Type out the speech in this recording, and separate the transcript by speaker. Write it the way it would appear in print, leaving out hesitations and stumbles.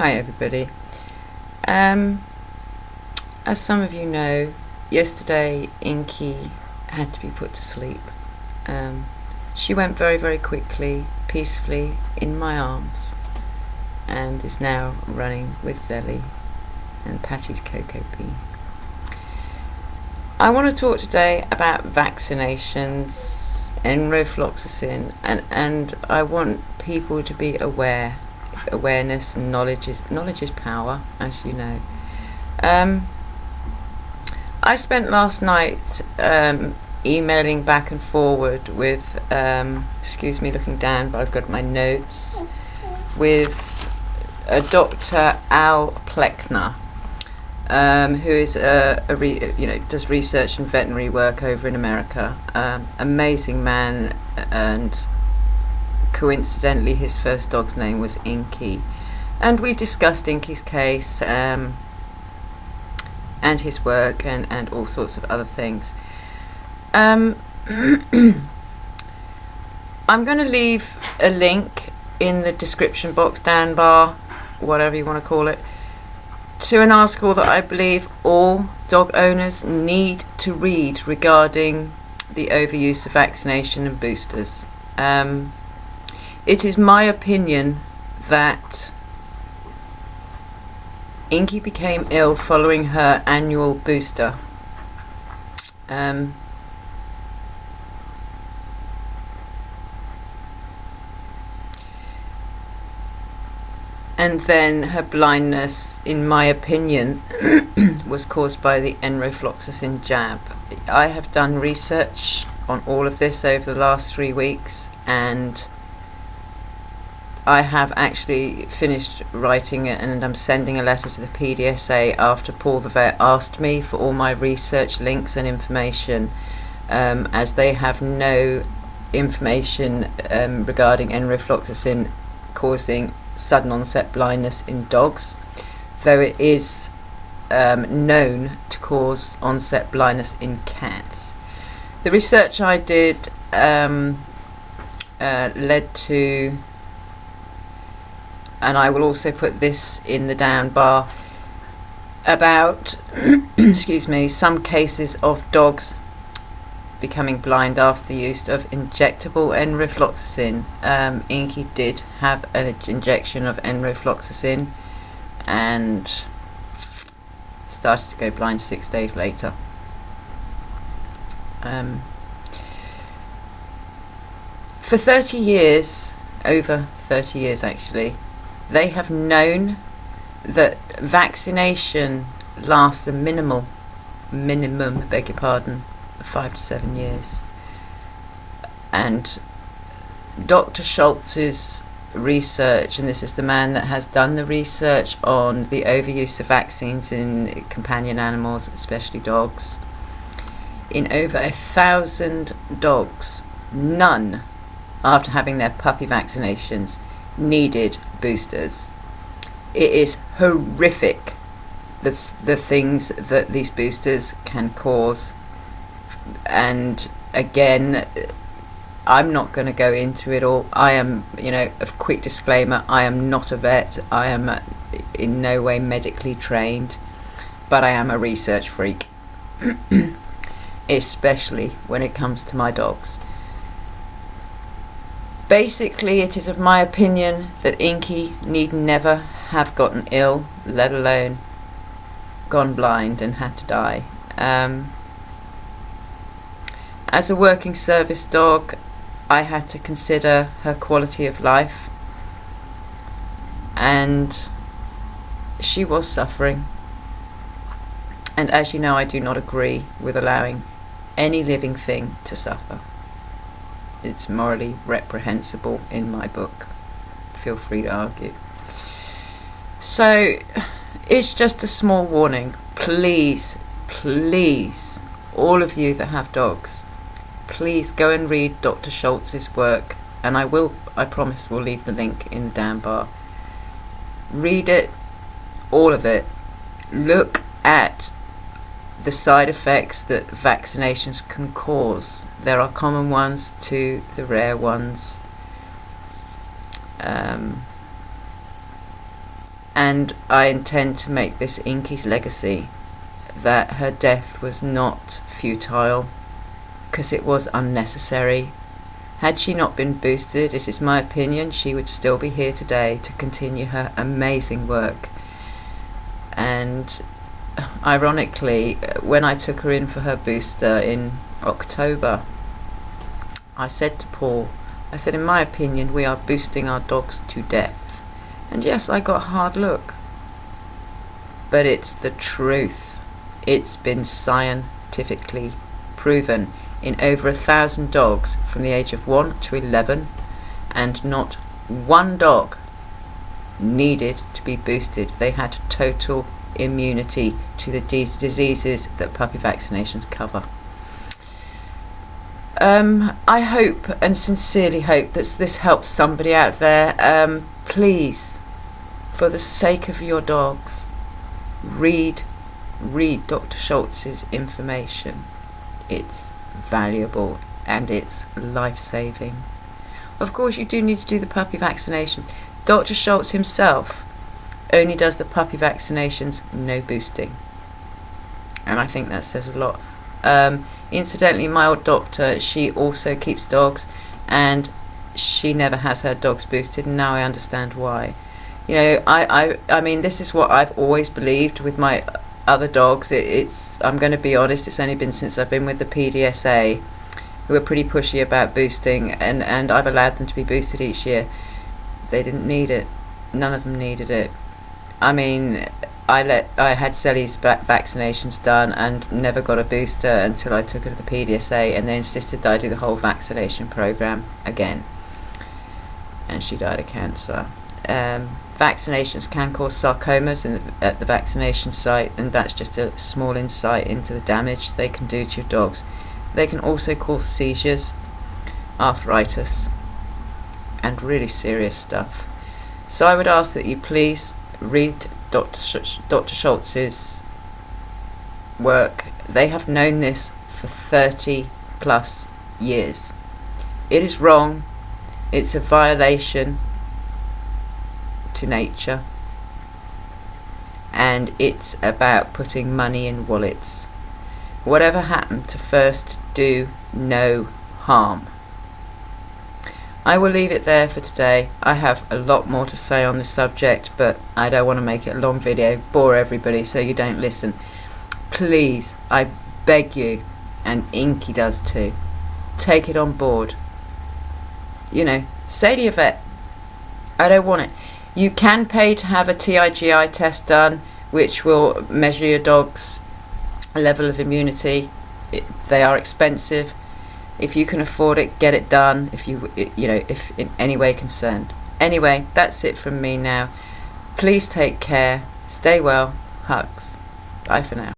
Speaker 1: Hi everybody. As some of you know, yesterday Inky had to be put to sleep. She went very, very quickly, peacefully in my arms, and is now running with Zelly and Patty's cocoa bean. I want to talk today about vaccinations, enrofloxacin, and I want people to be aware. Awareness and knowledge is power, as you know. I spent last night emailing back and forward with, excuse me looking down, but I've got my notes, with Dr. Al Pleckner, who is does research and veterinary work over in America. Amazing man, and coincidentally his first dog's name was Inky, and we discussed Inky's case and his work and all sorts of other things. I'm going to leave a link in the description box, down bar, whatever you want to call it, to an article that I believe all dog owners need to read regarding the overuse of vaccination and boosters. It is my opinion that Inky became ill following her annual booster. And then her blindness, in my opinion, was caused by the enrofloxacin jab. I have done research on all of this over the last 3 weeks, and I have actually finished writing it, and I'm sending a letter to the PDSA after Paul the vet asked me for all my research links and information, as they have no information regarding enrofloxacin causing sudden onset blindness in dogs, though it is known to cause onset blindness in cats. The research I did led to, and I will also put this in the down bar, about excuse me, some cases of dogs becoming blind after the use of injectable enrofloxacin. Inky did have an injection of enrofloxacin and started to go blind 6 days later. For 30 years, over 30 years actually, they have known that vaccination lasts a minimum, beg your pardon, of 5 to 7 years. And Dr. Schultz's research, and this is the man that has done the research on the overuse of vaccines in companion animals, especially dogs, in over 1,000 dogs, none, after having their puppy vaccinations, needed boosters. It is horrific, the things that these boosters can cause. And again, I'm not going to go into it all. I am, a quick disclaimer, I am not a vet. I am in no way medically trained, but I am a research freak, especially when it comes to my dogs. Basically, it is of my opinion that Inky need never have gotten ill, let alone gone blind and had to die. As a working service dog, I had to consider her quality of life, and she was suffering. And as you know, I do not agree with allowing any living thing to suffer. It's morally reprehensible in my book. Feel free to argue. So it's just a small warning. Please, all of you that have dogs, please go and read Dr. Schultz's work, and I promise we'll leave the link in the down bar. Read it, all of it. Look at the side effects that vaccinations can cause. There are common ones to the rare ones. And I intend to make this Inky's legacy, that her death was not futile, because it was unnecessary. Had she not been boosted, it is my opinion she would still be here today to continue her amazing work. And ironically, when I took her in for her booster in October, I said to Paul, I said, in my opinion, we are boosting our dogs to death. And yes, I got a hard look. But it's the truth. It's been scientifically proven in over 1,000 dogs from the age of 1 to 11, and not one dog needed to be boosted. They had total immunity to the diseases that puppy vaccinations cover. I hope and sincerely hope that this helps somebody out there. Please, for the sake of your dogs, read Dr. Schultz's information. It's valuable and it's life-saving. Of course, you do need to do the puppy vaccinations. Dr. Schultz himself only does the puppy vaccinations, no boosting. And I think that says a lot. Incidentally, my old doctor, she also keeps dogs, and she never has her dogs boosted, and now I understand why. You know, I mean, this is what I've always believed with my other dogs. I'm going to be honest, it's only been since I've been with the PDSA, who are pretty pushy about boosting, and I've allowed them to be boosted each year. They didn't need it. None of them needed it. I mean, I had Sally's vaccinations done and never got a booster until I took her to the PDSA, and they insisted that I do the whole vaccination program again. And she died of cancer. Vaccinations can cause sarcomas at the vaccination site, and that's just a small insight into the damage they can do to your dogs. They can also cause seizures, arthritis, and really serious stuff. So I would ask that you please read Dr. Schultz's work. They have known this for 30 plus years. It is wrong. It's a violation to nature, and it's about putting money in wallets. Whatever happened to first do no harm? I will leave it there for today. I have a lot more to say on this subject, but I don't want to make it a long video, bore everybody so you don't listen. Please, I beg you, and Inky does too, take it on board. You know, say to your vet, I don't want it. You can pay to have a TIGI test done, which will measure your dog's level of immunity. They are expensive. If you can afford it, get it done. If in any way concerned. Anyway, that's it from me now. Please take care. Stay well. Hugs. Bye for now.